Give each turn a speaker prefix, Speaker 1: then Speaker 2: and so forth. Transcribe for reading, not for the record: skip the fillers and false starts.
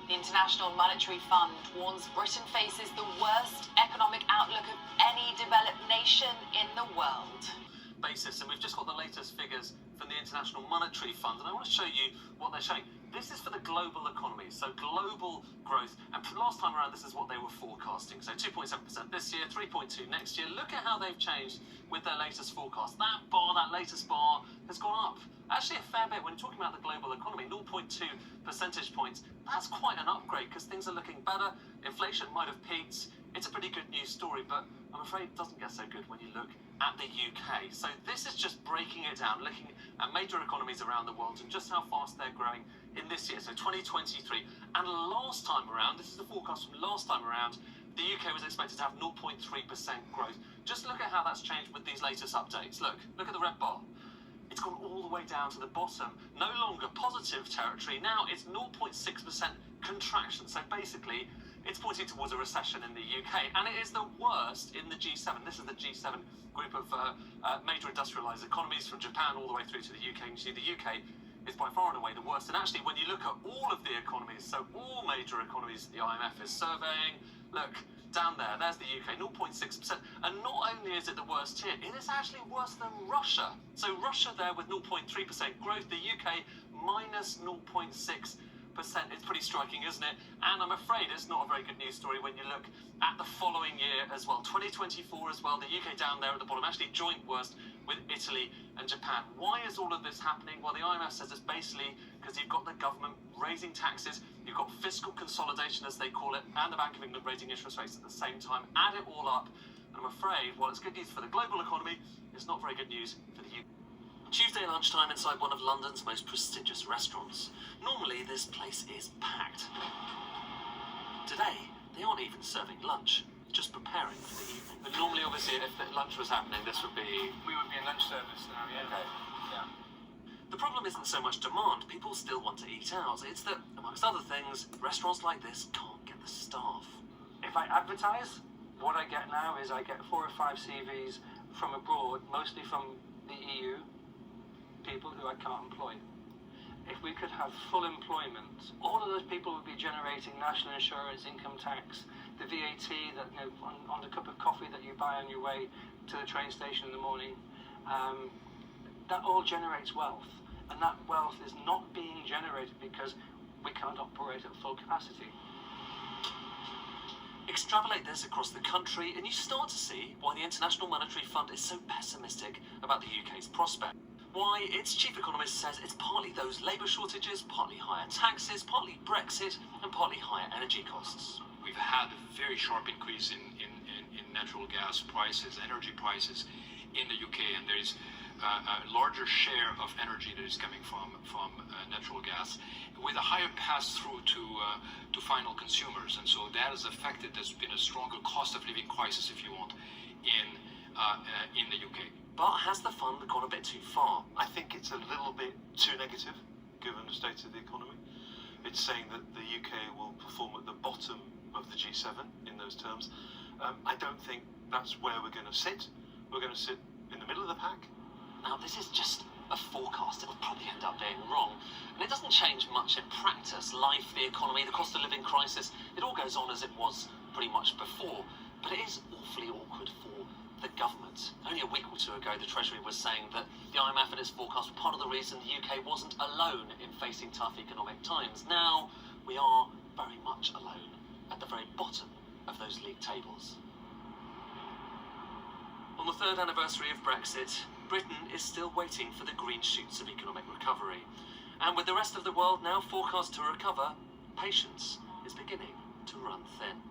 Speaker 1: The International Monetary Fund warns Britain faces the worst economic outlook of any developed nation in the world.
Speaker 2: Basis, and we've just got the latest figures from the International Monetary Fund, and I want to show you what they're showing. This is for the global economy, so global growth, and last time around this is what they were forecasting, so 2.7% this year, 3.2% next year. Look at how they've changed with their latest forecast. That latest bar has gone up. Actually a fair bit when talking about the global economy, 0.2 percentage points. That's quite an upgrade because things are looking better. Inflation might have peaked. It's a pretty good news story, but I'm afraid it doesn't get so good when you look at the UK. So this is just breaking it down, looking at major economies around the world and just how fast they're growing in this year, so 2023. And last time around, this is the forecast from last time around, the UK was expected to have 0.3% growth. Just look at how that's changed with these latest updates. Look at the red bar. It's gone all the way down to the bottom. No longer positive territory. Now it's 0.6% contraction. So basically, it's pointing towards a recession in the UK. And it is the worst in the G7. This is the G7 group of major industrialized economies from Japan all the way through to the UK. And you see the UK is by far and away the worst. And actually, when you look at all of the economies, so all major economies the IMF is surveying, look, down there's the UK, 0.6%. And not only is it the worst here, it is actually worse than Russia. So Russia there with 0.3% growth, the UK minus 0.6%. It's pretty striking, isn't it? And I'm afraid it's not a very good news story when you look at the following year as well. 2024 as well, the UK down there at the bottom, actually joint worst with Italy and Japan. Why is all of this happening? Well, the IMF says it's basically because you've got the government raising taxes, you've got fiscal consolidation, as they call it, and the Bank of England raising interest rates at the same time. Add it all up, and I'm afraid, while it's good news for the global economy, it's not very good news for the UK. Tuesday lunchtime inside one of London's most prestigious restaurants. Normally, this place is packed. Today, they aren't even serving lunch, just preparing for the evening. But normally, obviously, if the lunch was happening, this would be...
Speaker 3: We would be in lunch service now, yeah.
Speaker 2: Okay.
Speaker 3: Yeah.
Speaker 2: The problem isn't so much demand. People still want to eat out. It's that, amongst other things, restaurants like this can't get the staff.
Speaker 3: If I advertise, what I get now is I get 4 or 5 CVs from abroad, mostly from the EU, people who I can't employ. If we could have full employment, all of those people would be generating national insurance, income tax, the VAT that on the cup of coffee that you buy on your way to the train station in the morning. That all generates wealth, and that wealth is not being generated because we can't operate at full capacity.
Speaker 2: Extrapolate this across the country and you start to see why the International Monetary Fund is so pessimistic about the UK's prospect. Why its chief economist says it's partly those labour shortages, partly higher taxes, partly Brexit, and partly higher energy costs.
Speaker 4: We've had a very sharp increase in natural gas prices, energy prices in the UK, and there is a larger share of energy that is coming from natural gas, with a higher pass-through to final consumers, and so that has affected. There's been a stronger cost of living crisis, if you want, in the UK.
Speaker 2: But has the fund gone a bit too far?
Speaker 5: I think it's a little bit too negative, given the state of the economy. It's saying that the UK will perform at the bottom of the G7 in those terms. I don't think that's where we're going to sit. We're going to sit in the middle of the pack.
Speaker 2: Now, this is just a forecast. It'll probably end up being wrong. And it doesn't change much in practice. Life, the economy, the cost of living crisis, it all goes on as it was pretty much before. But it is awfully awkward for the government. Only a week or two ago, the Treasury was saying that the IMF and its forecast were part of the reason the UK wasn't alone in facing tough economic times. Now, we are very much alone at the very bottom of those league tables. On the 3rd anniversary of Brexit, Britain is still waiting for the green shoots of economic recovery. And with the rest of the world now forecast to recover, patience is beginning to run thin.